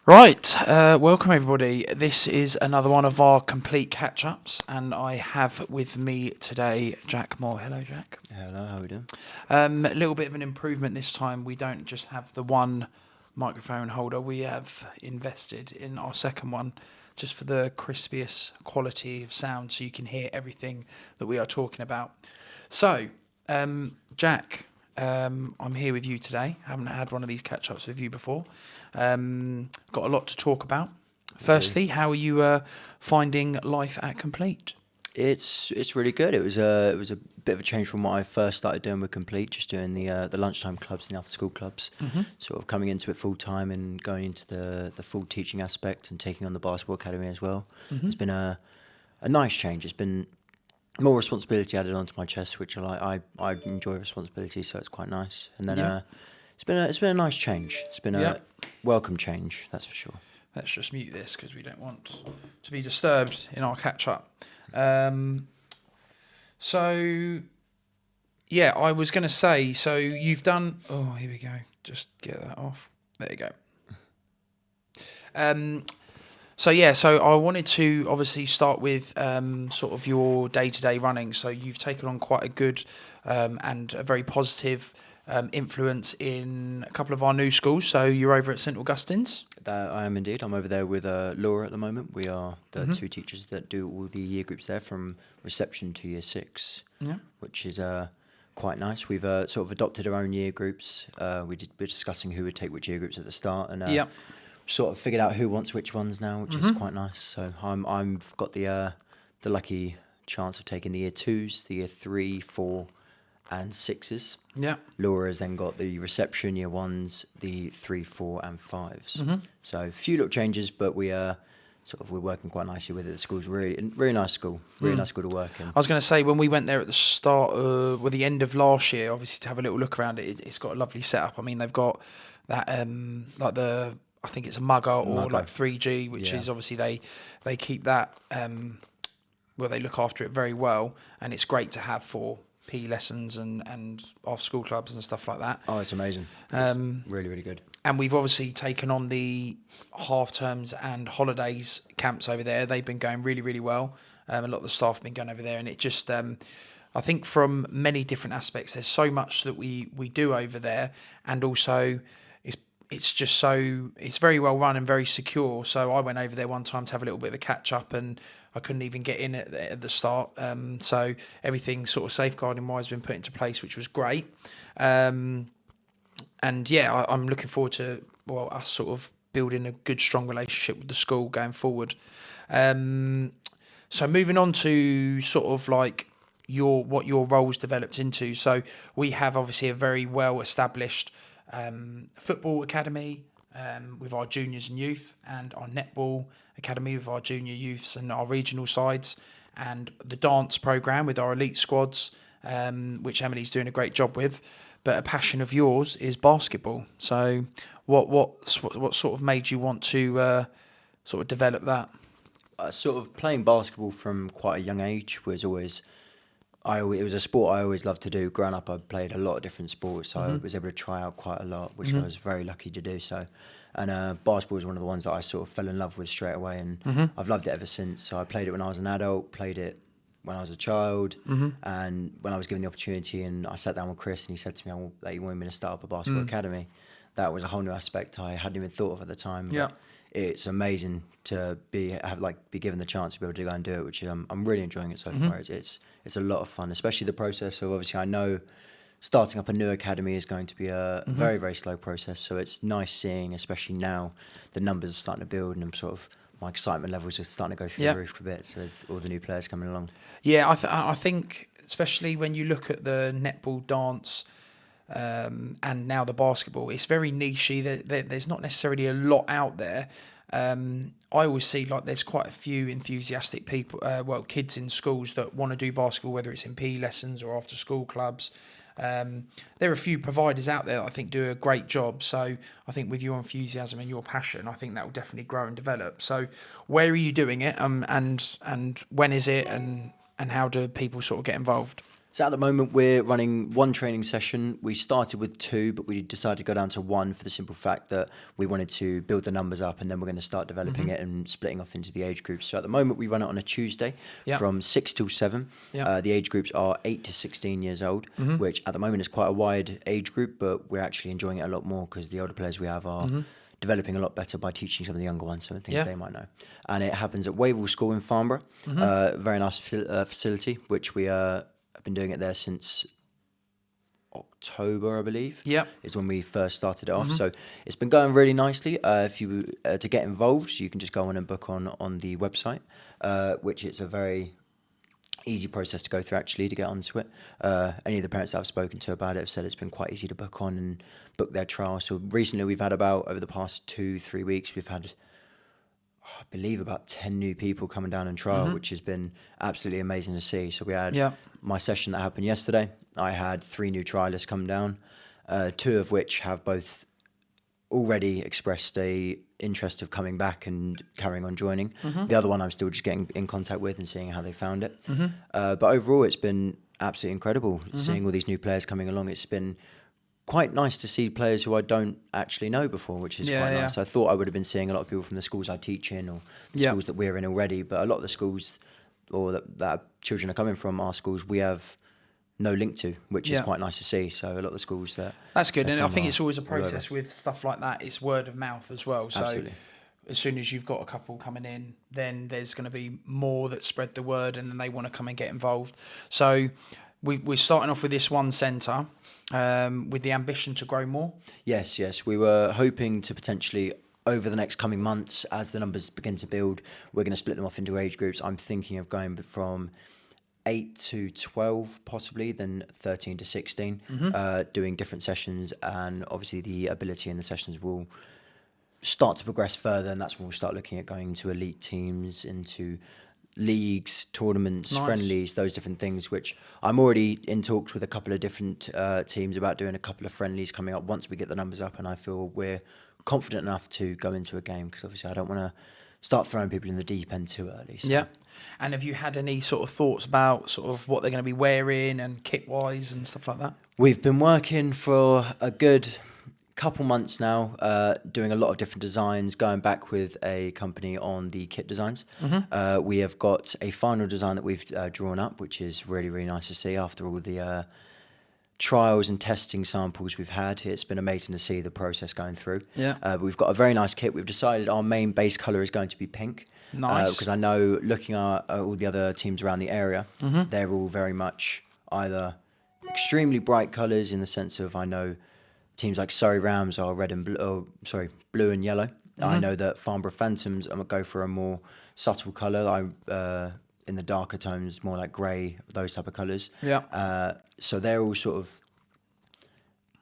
Right, welcome everybody. This is another one of our complete catch-ups, and I have with me today Jack Moore. Hello, Jack. Hello, how are we doing? A little bit of an improvement this time. We don't just have the one microphone holder. We have invested in our second one, just for the crispiest quality of sound, so you can hear everything that we are talking about. So, Jack, I'm here with you today. I haven't had one of these catch-ups with you before. Got a lot to talk about. Firstly, how are you finding life at Complete? It's really good. It was a bit of a change from what I first started doing with Complete, just doing the lunchtime clubs and the after school clubs. Sort of coming into it full time and going into the full teaching aspect and taking on the basketball academy as well. It's been a nice change. It's been more responsibility added onto my chest, which I enjoy responsibility, so it's quite nice. And then Yeah. it's been a nice change. It's been Yeah. a welcome change, that's for sure. Let's just mute this because we don't want to be disturbed in our catch-up. So, yeah, I was going to say, so you've done... Oh, here we go. Just get that off. There you go. So I wanted to obviously start with sort of your day-to-day running. So you've taken on quite a good and a very positive influence in a couple of our new schools. So you're over at St Augustine's. That I am indeed. I'm over there with Laura at the moment. We are the two teachers that do all the year groups there, from reception to year 6, which is quite nice. We've sort of adopted our own year groups. We're discussing who would take which year groups at the start, and sort of figured out who wants which ones now, which is quite nice. So I've got the lucky chance of taking the year 2s, the year 3, 4, and 6s. Yeah. Laura has then got the reception year 1s, the 3, 4, and 5s. So a few little changes, but we're working quite nicely with it. The school's really nice school, really nice school to work in. I was going to say, when we went there at the start, the end of last year, obviously to have a little look around it, it's got a lovely setup. I mean, they've got that I think it's a Mugger or like 3G, which is obviously they keep that they look after it very well, and it's great to have for PE lessons and off school clubs and stuff like that. Oh, it's amazing. It's really, really good. And we've obviously taken on the half terms and holidays camps over there. They've been going really, really well. A lot of the staff have been going over there, and it just I think from many different aspects, there's so much that we do over there, and also it's just it's very well run and very secure. So I went over there one time to have a little bit of a catch up, and I couldn't even get in at the start. So everything sort of safeguarding wise has been put into place, which was great. And yeah, I'm looking forward to us sort of building a good, strong relationship with the school going forward. So moving on to sort of like what your role's developed into. So we have obviously a very well established football academy with our juniors and youth, and our netball academy with our junior youths and our regional sides, and the dance program with our elite squads, which Emily's doing a great job with. But a passion of yours is basketball. So what sort of made you want to sort of develop that? Sort of playing basketball from quite a young age was always... it was a sport I always loved to do. Growing up, I played a lot of different sports, so I was able to try out quite a lot, which I was very lucky to do so. And basketball was one of the ones that I sort of fell in love with straight away, and I've loved it ever since. So I played it when I was an adult, played it when I was a child, and when I was given the opportunity, and I sat down with Chris, and he said to me that he wanted me to start up a basketball academy. That was a whole new aspect I hadn't even thought of at the time. Yeah. It's amazing to be given the chance to be able to go and do it, which I'm really enjoying it so far. It's a lot of fun, especially the process. So obviously I know starting up a new academy is going to be a very, very slow process. So it's nice seeing, especially now, the numbers are starting to build, and my excitement levels are starting to go through the roof a bit. So with all the new players coming along. Yeah, I think especially when you look at the netball, dance, and now the basketball, it's very nichey. There's not necessarily a lot out there. I always see like there's quite a few enthusiastic people, kids in schools that want to do basketball, whether it's in PE lessons or after school clubs. There are a few providers out there that I think do a great job. So I think with your enthusiasm and your passion, I think that will definitely grow and develop. So where are you doing it, and when is it, and how do people sort of get involved? So at the moment, we're running one training session. We started with two, but we decided to go down to one for the simple fact that we wanted to build the numbers up, and then we're going to start developing it and splitting off into the age groups. So at the moment, we run it on a Tuesday from 6 till 7. The age groups are 8 to 16 years old, which at the moment is quite a wide age group, but we're actually enjoying it a lot more because the older players we have are developing a lot better by teaching some of the younger ones some of the things they might know. And it happens at Wavell School in Farnborough, very nice facility, which we have been doing it there since October, I believe. Is when we first started it off. So it's been going really nicely. If you to get involved, you can just go on and book on the website, which it's a very easy process to go through actually to get onto it. Any of the parents that I've spoken to about it have said it's been quite easy to book on and book their trial. So recently we've had over the past 2-3 weeks, we've had, I believe, about 10 new people coming down and trial, which has been absolutely amazing to see. So we had my session that happened yesterday. I had 3 new trialists come down, 2 of which have both already expressed a interest of coming back and carrying on joining. The other one I'm still just getting in contact with and seeing how they found it. But overall, it's been absolutely incredible seeing all these new players coming along. It's been quite nice to see players who I don't actually know before, which is quite nice. I thought I would have been seeing a lot of people from the schools I teach in or the schools that we're in already, but a lot of the schools or that children are coming from are schools we have no link to, which is quite nice to see. So a lot of the schools that's good, and I think it's always a process with stuff like that. It's word of mouth as well. So absolutely. As soon as you've got a couple coming in, then there's going to be more that spread the word, and then they want to come and get involved. So we're starting off with this one centre with the ambition to grow more. Yes. We were hoping to potentially, over the next coming months, as the numbers begin to build, we're going to split them off into age groups. I'm thinking of going from 8 to 12 possibly, then 13 to 16, doing different sessions, and obviously the ability in the sessions will start to progress further, and that's when we'll start looking at going to elite teams, into leagues, tournaments, friendlies, those different things, which I'm already in talks with a couple of different teams about doing a couple of friendlies coming up once we get the numbers up, and I feel we're confident enough to go into a game, because obviously I don't want to start throwing people in the deep end too early. So. Yeah. And have you had any sort of thoughts about sort of what they're going to be wearing and kit-wise and stuff like that? We've been working for a good couple months now, doing a lot of different designs, going back with a company on the kit designs. We have got a final design that we've drawn up, which is really, really nice to see after all the trials and testing samples we've had. It's been amazing to see the process going through. But we've got a very nice kit. We've decided our main base colour is going to be pink. Because I know, looking at all the other teams around the area, they're all very much either extremely bright colours, in the sense of, I know teams like Surrey Rams are blue and yellow. I know that Farnborough Phantoms, I'm going to go for a more subtle colour. In the darker tones, more like grey, those type of colours. So they're all sort of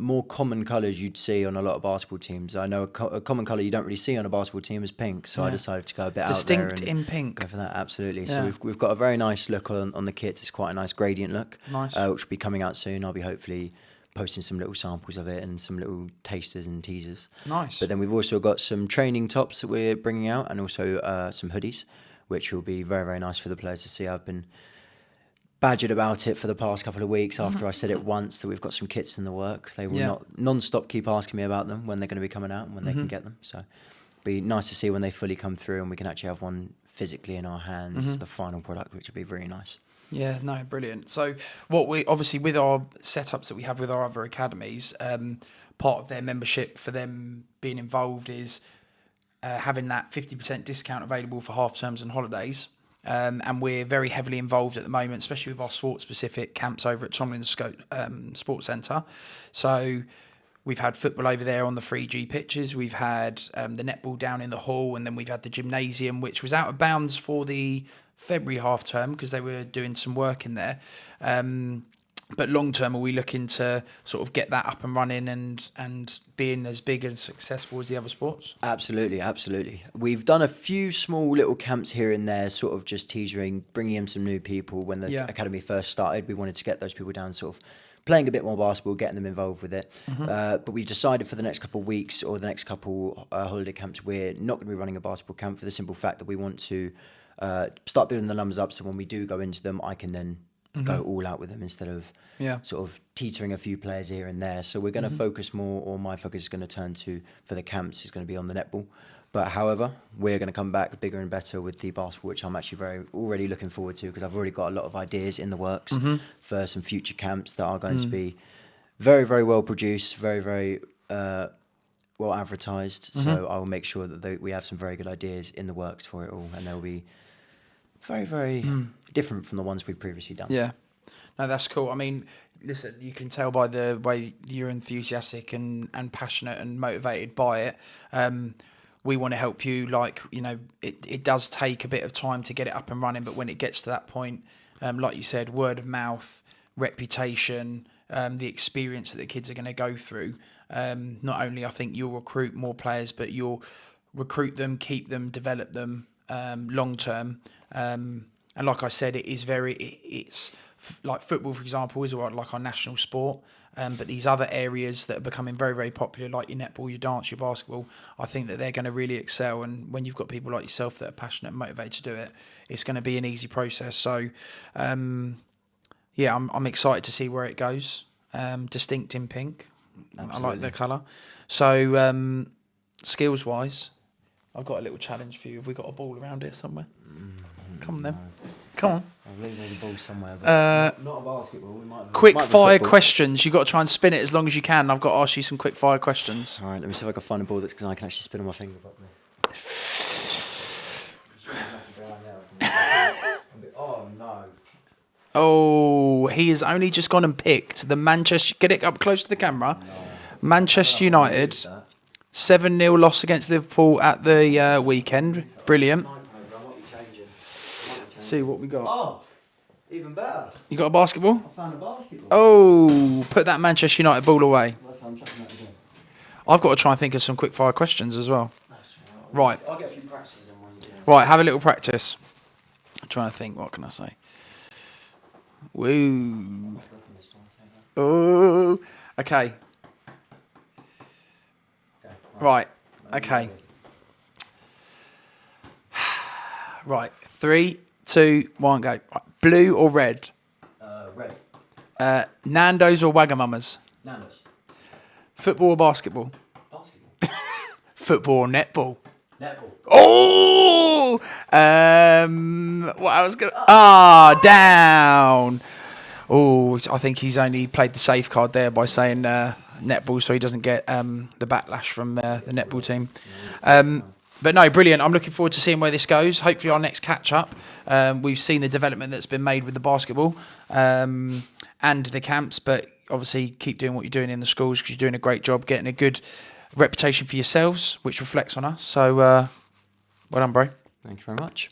more common colours you'd see on a lot of basketball teams. I know a common colour you don't really see on a basketball team is pink, so I decided to go a bit distinct out there in pink. Go for that, absolutely. So we've got a very nice look on the kits. It's quite a nice gradient look, which will be coming out soon. I'll be hopefully posting some little samples of it and some little tasters and teasers. But then we've also got some training tops that we're bringing out, and also some hoodies, which will be very, very nice for the players to see. I've been badgered about it for the past couple of weeks after I said it once that we've got some kits in the work. They will not non-stop keep asking me about them, when they're going to be coming out and when they can get them. So it'll be nice to see when they fully come through and we can actually have one physically in our hands, the final product, which would be very nice. Yeah, no, brilliant. So what we, obviously with our setups that we have with our other academies, part of their membership for them being involved is having that 50% discount available for half terms and holidays. And we're very heavily involved at the moment, especially with our sports-specific camps over at Tomlin Sports Centre. So we've had football over there on the 3G pitches. We've had the netball down in the hall, and then we've had the gymnasium, which was out of bounds for the February half term because they were doing some work in there. But long term, are we looking to sort of get that up and running and being as big and successful as the other sports? Absolutely. We've done a few small little camps here and there, sort of just teasing, bringing in some new people. When the academy first started, we wanted to get those people down, sort of playing a bit more basketball, getting them involved with it. But we've decided for the next couple of weeks or the next couple holiday camps, we're not going to be running a basketball camp, for the simple fact that we want to start building the numbers up, so when we do go into them, I can then go all out with them instead of Yeah. sort of teetering a few players here and there. So we're going to focus more, or my focus is going to turn to, for the camps, is going to be on the netball. But however, we're going to come back bigger and better with the basketball, which I'm actually already looking forward to, because I've already got a lot of ideas in the works for some future camps that are going to be very, very well produced, very, very well advertised. So I will make sure that we have some very good ideas in the works for it all, and they'll be very, very different from the ones we've previously done. Yeah. No, that's cool. I mean, listen, you can tell by the way you're enthusiastic and passionate and motivated by it. We want to help you. Like, you know, it does take a bit of time to get it up and running, but when it gets to that point, like you said, word of mouth, reputation, the experience that the kids are going to go through, not only I think you'll recruit more players, but you'll recruit them, keep them, develop them long term. And like I said, it's like football, for example, is like our national sport. But these other areas that are becoming very, very popular, like your netball, your dance, your basketball, I think that they're going to really excel. And when you've got people like yourself that are passionate and motivated to do it, it's going to be an easy process. So, yeah, I'm excited to see where it goes. Distinct in pink. Absolutely. I like the colour. So, skills-wise, I've got a little challenge for you. Have we got a ball around here somewhere? Come on, then. Come on. I really need a ball somewhere, but not a basketball. We might have quick might have fire football. questions. You've got to try and spin it as long as you can. I've got to ask you some quick fire questions. All right, let me see if I can find a ball I can actually spin on my finger properly. Oh, no. Oh, he has only just gone and picked the Manchester... Get it up close to the camera. No. Manchester United, 7-0 loss against Liverpool at the weekend. Brilliant. See what we got. Oh, even better. You got a basketball? I found a basketball. Oh, put that Manchester United ball away. I'm chucking that again. I've got to try and think of some quick fire questions as well. That's Right. I'll get a few practices in one. Right, have a little practice. I'm trying to think, what can I say? Woo. Oh. Okay. Right. Okay. Right. 3, 2, 1, go. Right. Blue or red? Red. Nando's or Wagamama's? Nando's. Football or basketball? Basketball. Football or netball? Netball. Oh! What I was gonna... down. Oh, I think he's only played the safe card there by saying netball, so he doesn't get the backlash from the netball team. But no, brilliant. I'm looking forward to seeing where this goes. Hopefully our next catch-up, we've seen the development that's been made with the basketball and the camps, but obviously keep doing what you're doing in the schools, because you're doing a great job getting a good reputation for yourselves, which reflects on us. So, well done, bro. Thank you very much.